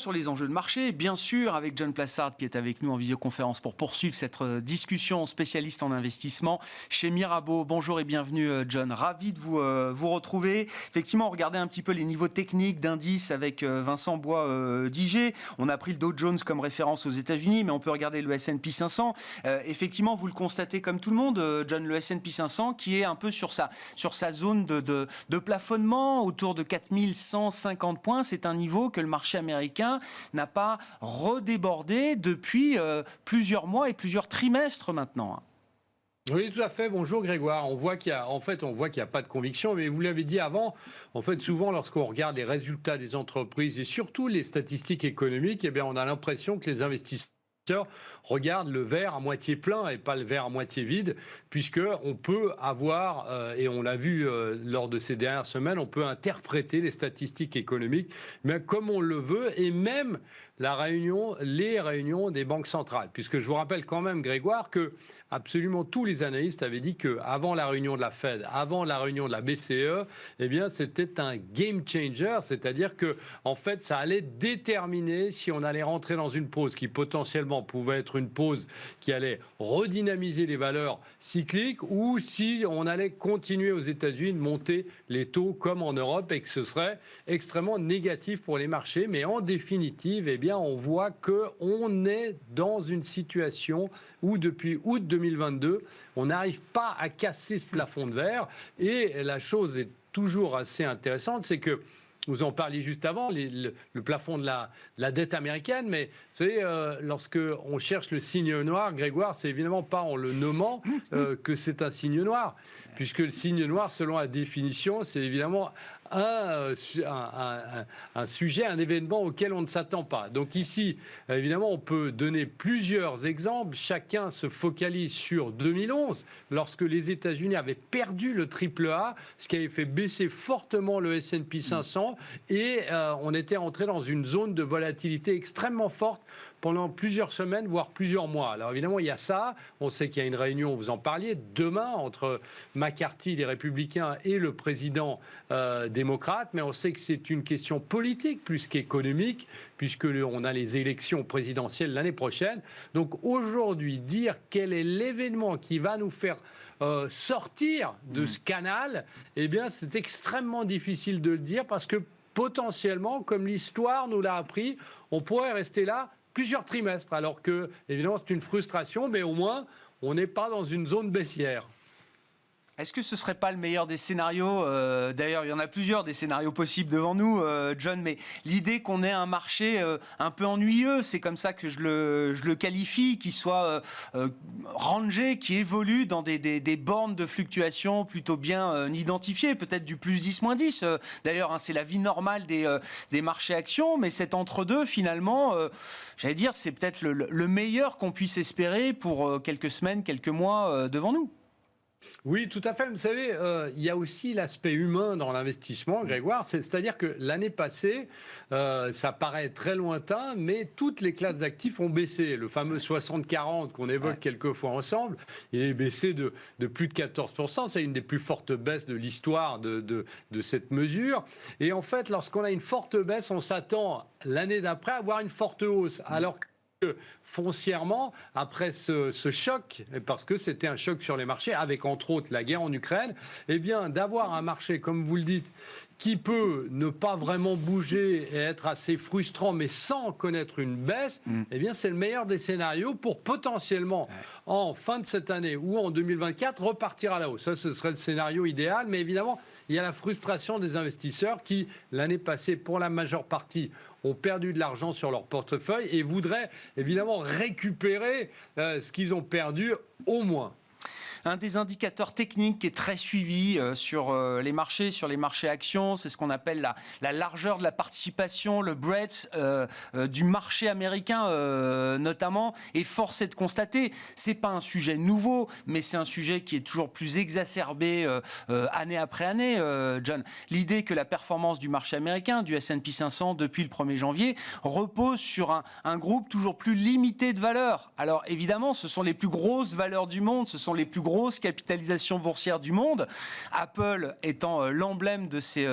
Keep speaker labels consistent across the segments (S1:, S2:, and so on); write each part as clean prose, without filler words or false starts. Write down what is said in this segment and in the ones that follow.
S1: sur les enjeux de marché, bien sûr, avec John Plassard qui est avec nous en visioconférence pour poursuivre cette discussion spécialiste en investissement chez Mirabeau. Bonjour et bienvenue John, ravi de vous retrouver. Effectivement, on regardait un petit peu les niveaux techniques d'indices avec Vincent Bois-Diger. On a pris le Dow Jones comme référence aux États-Unis, mais on peut regarder le S&P 500. Effectivement, vous le constatez comme tout le monde, John, le S&P 500 qui est un peu sur sa zone de plafonnement autour de 4150 points. C'est un niveau que le marché américain n'a pas redébordé depuis plusieurs mois et plusieurs trimestres maintenant.
S2: Oui, tout à fait. Bonjour Grégoire. On voit qu'il y a pas de conviction, mais vous l'avez dit avant. En fait, souvent, lorsqu'on regarde les résultats des entreprises et surtout les statistiques économiques, eh bien, on a l'impression que les investisseurs regardent le verre à moitié plein et pas le verre à moitié vide, puisque on peut avoir, et on l'a vu lors de ces dernières semaines, on peut interpréter les statistiques économiques, mais comme on le veut, et même les réunions des banques centrales. Puisque je vous rappelle quand même, Grégoire, que absolument tous les analystes avaient dit qu'avant la réunion de la Fed, avant la réunion de la BCE, eh bien, c'était un game changer, c'est-à-dire que, en fait, ça allait déterminer si on allait rentrer dans une pause qui potentiellement pouvait être une pause qui allait redynamiser les valeurs cycliques ou si on allait continuer aux États-Unis de monter les taux comme en Europe et que ce serait extrêmement négatif pour les marchés. Mais en définitive, eh bien, on voit qu'on est dans une situation où depuis août 2022, on n'arrive pas à casser ce plafond de verre. Et la chose est toujours assez intéressante, c'est que vous en parliez juste avant, le plafond de la dette américaine, mais vous savez, lorsque on cherche le signe noir, Grégoire, c'est évidemment pas en le nommant que c'est un signe noir, puisque le signe noir, selon la définition, c'est évidemment un sujet, un événement auquel on ne s'attend pas. Donc ici, évidemment, on peut donner plusieurs exemples. Chacun se focalise sur 2011, lorsque les États-Unis avaient perdu le AAA, ce qui avait fait baisser fortement le S&P 500, et on était entré dans une zone de volatilité extrêmement forte pendant plusieurs semaines, voire plusieurs mois. Alors évidemment, il y a ça. On sait qu'il y a une réunion, vous en parliez, demain entre McCarthy des Républicains et le président démocrate, mais on sait que c'est une question politique plus qu'économique, puisqu'on a les élections présidentielles l'année prochaine. Donc aujourd'hui, dire quel est l'événement qui va nous faire sortir de ce canal, eh bien c'est extrêmement difficile de le dire, parce que potentiellement, comme l'histoire nous l'a appris, on pourrait rester là plusieurs trimestres, alors que, évidemment, c'est une frustration, mais au moins, on n'est pas dans une zone baissière.
S1: Est-ce que ce ne serait pas le meilleur des scénarios d'ailleurs, il y en a plusieurs des scénarios possibles devant nous, John, mais l'idée qu'on ait un marché un peu ennuyeux, c'est comme ça que je le qualifie, qui soit rangé, qui évolue dans des bornes de fluctuation plutôt bien identifiées, peut-être du plus 10, moins 10. D'ailleurs, hein, c'est la vie normale des marchés actions, mais cet entre-deux, finalement, j'allais dire, c'est peut-être le meilleur qu'on puisse espérer pour quelques semaines, quelques mois devant nous.
S2: Oui, tout à fait. Vous savez, il y a aussi l'aspect humain dans l'investissement, Grégoire. C'est-à-dire que l'année passée, ça paraît très lointain, mais toutes les classes d'actifs ont baissé. Le fameux 60-40 qu'on évoque quelquefois ensemble, il est baissé de plus de 14%. C'est une des plus fortes baisses de l'histoire de cette mesure. Et en fait, lorsqu'on a une forte baisse, on s'attend l'année d'après à avoir une forte hausse. Alors que foncièrement, après ce choc, parce que c'était un choc sur les marchés, avec entre autres la guerre en Ukraine, eh bien, d'avoir un marché, comme vous le dites, qui peut ne pas vraiment bouger et être assez frustrant, mais sans connaître une baisse, eh bien, c'est le meilleur des scénarios pour potentiellement, en fin de cette année ou en 2024, repartir à la hausse. Ça, ce serait le scénario idéal, mais évidemment, il y a la frustration des investisseurs qui, l'année passée, pour la majeure partie, ont perdu de l'argent sur leur portefeuille et voudraient évidemment récupérer ce qu'ils ont perdu au moins.
S1: Un des indicateurs techniques qui est très suivi sur les marchés actions, c'est ce qu'on appelle la largeur de la participation, le breadth du marché américain notamment. Et force est de constater, c'est pas un sujet nouveau, mais c'est un sujet qui est toujours plus exacerbé année après année, John. L'idée que la performance du marché américain, du S&P 500 depuis le 1er janvier, repose sur un groupe toujours plus limité de valeurs. Alors évidemment, ce sont les plus grosses valeurs du monde, ce sont les plus grosses grosses capitalisations boursières du monde, Apple étant l'emblème de ces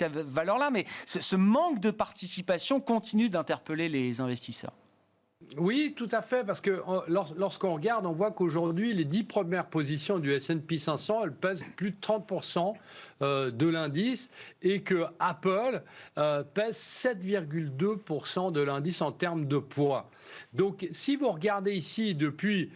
S1: valeurs-là. Mais ce manque de participation continue d'interpeller les investisseurs.
S2: Oui, tout à fait, parce que lorsqu'on regarde, on voit qu'aujourd'hui, les 10 premières positions du S&P 500, elles pèsent plus de 30% de l'indice, et que Apple pèse 7,2% de l'indice en termes de poids. Donc, si vous regardez ici, depuis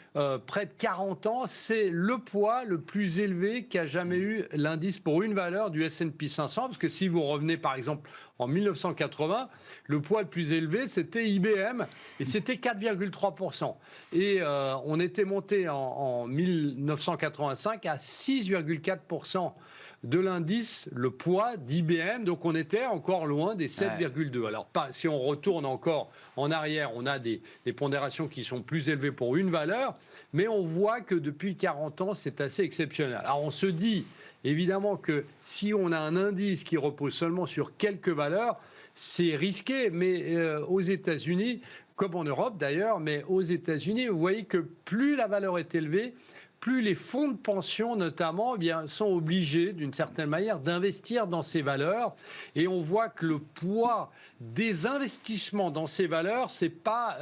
S2: près de 40 ans, c'est le poids le plus élevé qu'a jamais eu l'indice pour une valeur du S&P 500, parce que si vous revenez, par exemple, en 1980, le poids le plus élevé, c'était IBM, et c'était 4,3%. Et on était monté en 1985 à 6,4% de l'indice, le poids d'IBM. Donc on était encore loin des 7,2. Alors si on retourne encore en arrière, on a des pondérations qui sont plus élevées pour une valeur, mais on voit que depuis 40 ans, c'est assez exceptionnel. Alors on se dit évidemment que si on a un indice qui repose seulement sur quelques valeurs, c'est risqué, mais aux États-Unis, comme en Europe d'ailleurs, mais aux États-Unis, vous voyez que plus la valeur est élevée, plus les fonds de pension notamment sont obligés d'une certaine manière d'investir dans ces valeurs, et on voit que le poids des investissements dans ces valeurs, c'est pas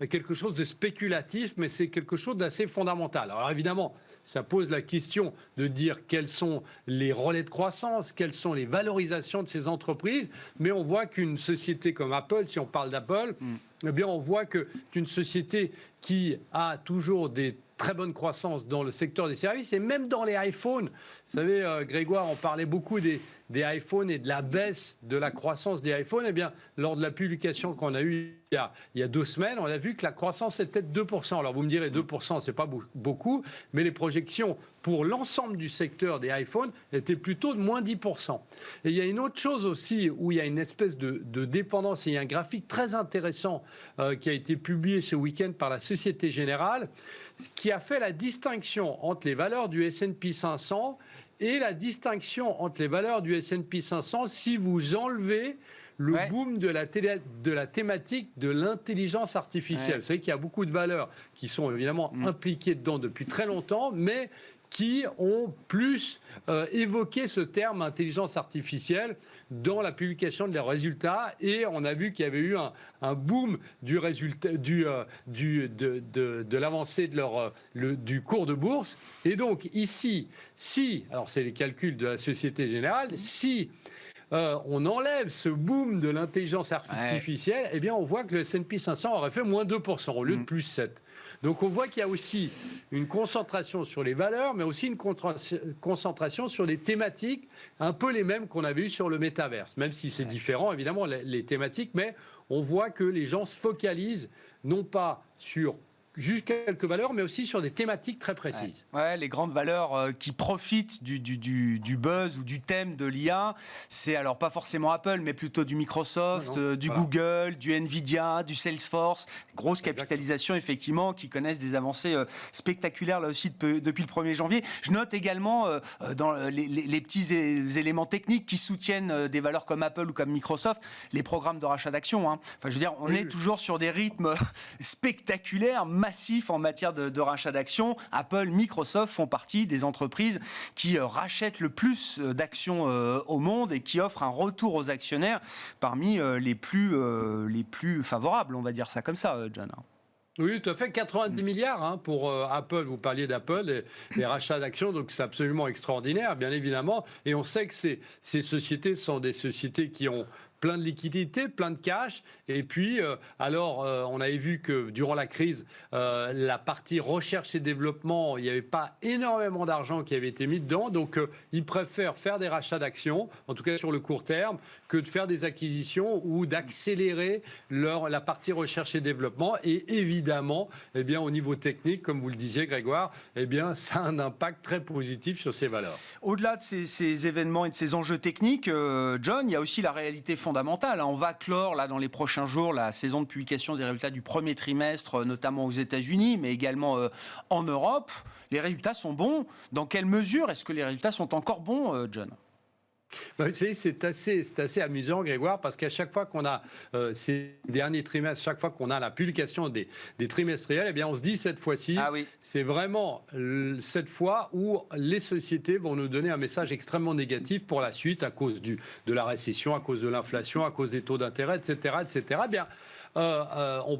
S2: quelque chose de spéculatif, mais c'est quelque chose d'assez fondamental. Alors évidemment, ça pose la question de dire quels sont les relais de croissance, quelles sont les valorisations de ces entreprises, mais on voit qu'une société comme Apple, si on parle d'Apple, eh bien on voit que c'est une société qui a toujours des très bonne croissance dans le secteur des services et même dans les iPhones. Vous savez, Grégoire, on parlait beaucoup des iPhones et de la baisse de la croissance des iPhones. Eh bien, lors de la publication qu'on a eue il y a 2 semaines, on a vu que la croissance était de 2%. Alors vous me direz 2%, c'est pas beaucoup, mais les projections pour l'ensemble du secteur des iPhones étaient plutôt de moins 10%. Et il y a une autre chose aussi où il y a une espèce de dépendance. Et il y a un graphique très intéressant qui a été publié ce week-end par la Société Générale, qui a fait la distinction entre les valeurs du S&P 500 et la distinction entre les valeurs du S&P 500 si vous enlevez le boom de la thématique de l'intelligence artificielle. Vous savez qu'il y a beaucoup de valeurs qui sont évidemment impliquées dedans depuis très longtemps, mais qui ont plus évoqué ce terme intelligence artificielle dans la publication de leurs résultats, et on a vu qu'il y avait eu un boom du résultat de l'avancée du cours de bourse. Et donc ici, alors c'est les calculs de la Société Générale, si on enlève ce boom de l'intelligence artificielle, eh bien on voit que le S&P 500 aurait fait moins 2% au lieu de plus 7. Donc on voit qu'il y a aussi une concentration sur les valeurs, mais aussi une concentration sur les thématiques, un peu les mêmes qu'on avait eues sur le métaverse, même si c'est différent évidemment les thématiques, mais on voit que les gens se focalisent non pas sur juste quelques valeurs, mais aussi sur des thématiques très précises.
S1: Ouais, les grandes valeurs qui profitent du buzz ou du thème de l'IA, c'est alors pas forcément Apple, mais plutôt du Microsoft, Google, du Nvidia, du Salesforce, grosse capitalisation effectivement, qui connaissent des avancées spectaculaires là aussi depuis le 1er janvier. Je note également dans les petits éléments techniques qui soutiennent des valeurs comme Apple ou comme Microsoft, les programmes de rachat d'actions. Enfin, je veux dire, on est toujours sur des rythmes spectaculaires, massif en matière de rachat d'actions. Apple, Microsoft font partie des entreprises qui rachètent le plus d'actions au monde et qui offrent un retour aux actionnaires parmi les plus favorables, on va dire ça comme ça, John.
S2: Oui, tout à fait. 90 milliards pour Apple. Vous parliez d'Apple, les rachats d'actions, donc c'est absolument extraordinaire, bien évidemment. Et on sait que ces sociétés sont des sociétés qui ont plein de liquidités, plein de cash. Et puis, on avait vu que durant la crise, la partie recherche et développement, il n'y avait pas énormément d'argent qui avait été mis dedans. Donc, ils préfèrent faire des rachats d'actions, en tout cas sur le court terme, que de faire des acquisitions ou d'accélérer la partie recherche et développement. Et évidemment, eh bien, au niveau technique, comme vous le disiez, Grégoire, eh bien, ça a un impact très positif sur ces valeurs.
S1: Au-delà de ces événements et de ces enjeux techniques, John, il y a aussi la réalité fondamentale. On va clore là, dans les prochains jours la saison de publication des résultats du premier trimestre, notamment aux États-Unis, mais également en Europe. Les résultats sont bons. Dans quelle mesure est-ce que les résultats sont encore bons, John ?
S2: Bah, vous savez, c'est assez amusant, Grégoire, parce qu'à chaque fois qu'on a ces derniers trimestres, chaque fois qu'on a la publication des trimestriels, eh bien, on se dit cette fois-ci,
S1: Ah oui.
S2: c'est vraiment cette fois où les sociétés vont nous donner un message extrêmement négatif pour la suite à cause de la récession, à cause de l'inflation, à cause des taux d'intérêt, etc., etc. Eh bien,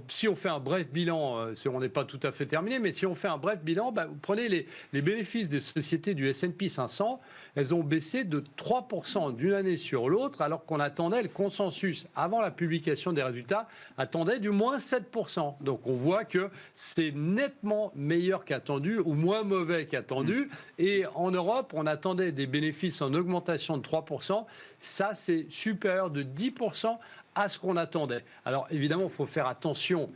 S2: si on fait un bref bilan, on n'est pas tout à fait terminé, mais si on fait un bref bilan, vous prenez les bénéfices des sociétés du S&P 500, elles ont baissé de 3% d'une année sur l'autre, alors qu'on attendait le consensus avant la publication des résultats, attendait du moins 7%. Donc on voit que c'est nettement meilleur qu'attendu ou moins mauvais qu'attendu. Et en Europe, on attendait des bénéfices en augmentation de 3%. Ça, c'est supérieur de 10% à ce qu'on attendait. Alors évidemment, il faut faire attention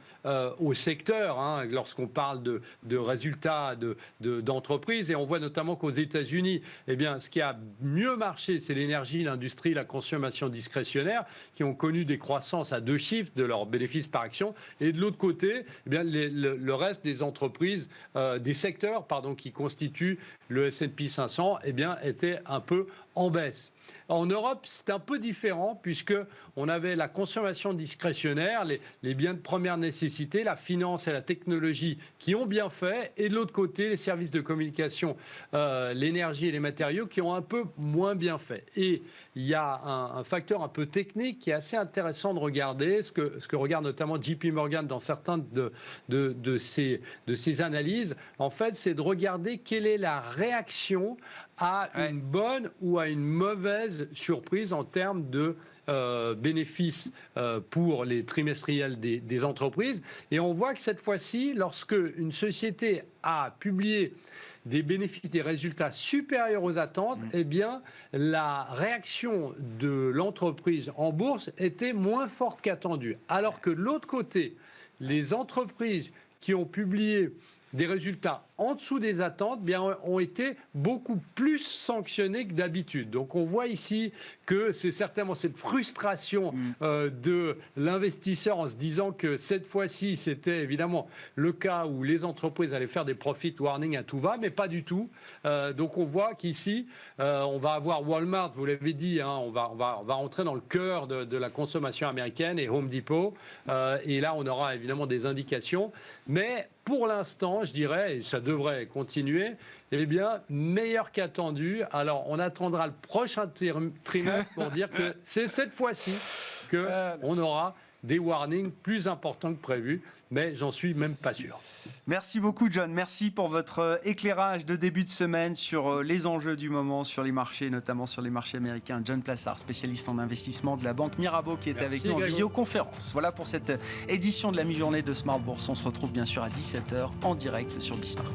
S2: au secteur lorsqu'on parle de résultats d'entreprises. Et on voit notamment qu'aux États-Unis, eh bien, ce qui a mieux marché, c'est l'énergie, l'industrie, la consommation discrétionnaire, qui ont connu des croissances à 2 chiffres de leurs bénéfices par action. Et de l'autre côté, eh bien, le reste des entreprises, des secteurs qui constituent le S&P 500, eh bien, était un peu en baisse. En Europe, c'est un peu différent puisqu'on avait la consommation discrétionnaire, les biens de première nécessité, la finance et la technologie qui ont bien fait, et de l'autre côté, les services de communication, l'énergie et les matériaux qui ont un peu moins bien fait. Et il y a un facteur un peu technique qui est assez intéressant de regarder, ce que regarde notamment JP Morgan dans certains de ses analyses. En fait, c'est de regarder quelle est la réaction à une bonne ou à une mauvaise surprise en termes de bénéfices pour les trimestriels des entreprises. Et on voit que cette fois-ci, lorsque une société a publié des bénéfices, des résultats supérieurs aux attentes, eh bien, la réaction de l'entreprise en bourse était moins forte qu'attendue. Alors que de l'autre côté, les entreprises qui ont publié des résultats en dessous des attentes ont été beaucoup plus sanctionnés que d'habitude. Donc on voit ici que c'est certainement cette frustration de l'investisseur en se disant que cette fois-ci, c'était évidemment le cas où les entreprises allaient faire des profit warning à tout va, mais pas du tout. Donc on voit qu'ici, on va avoir Walmart, vous l'avez dit, on va rentrer dans le cœur de la consommation américaine et Home Depot. Et là, on aura évidemment des indications. Mais pour l'instant, je dirais, et ça devrait continuer, eh bien, meilleur qu'attendu. Alors, on attendra le prochain trimestre pour dire que c'est cette fois-ci qu'on aura des warnings plus importants que prévu, mais j'en suis même pas sûr.
S1: Merci beaucoup, John. Merci pour votre éclairage de début de semaine sur les enjeux du moment, sur les marchés, notamment sur les marchés américains. John Plassard, spécialiste en investissement de la banque Mirabeau, qui est avec nous en visioconférence. Voilà pour cette édition de la mi-journée de Smart Bourse. On se retrouve bien sûr à 17h en direct sur Bismart.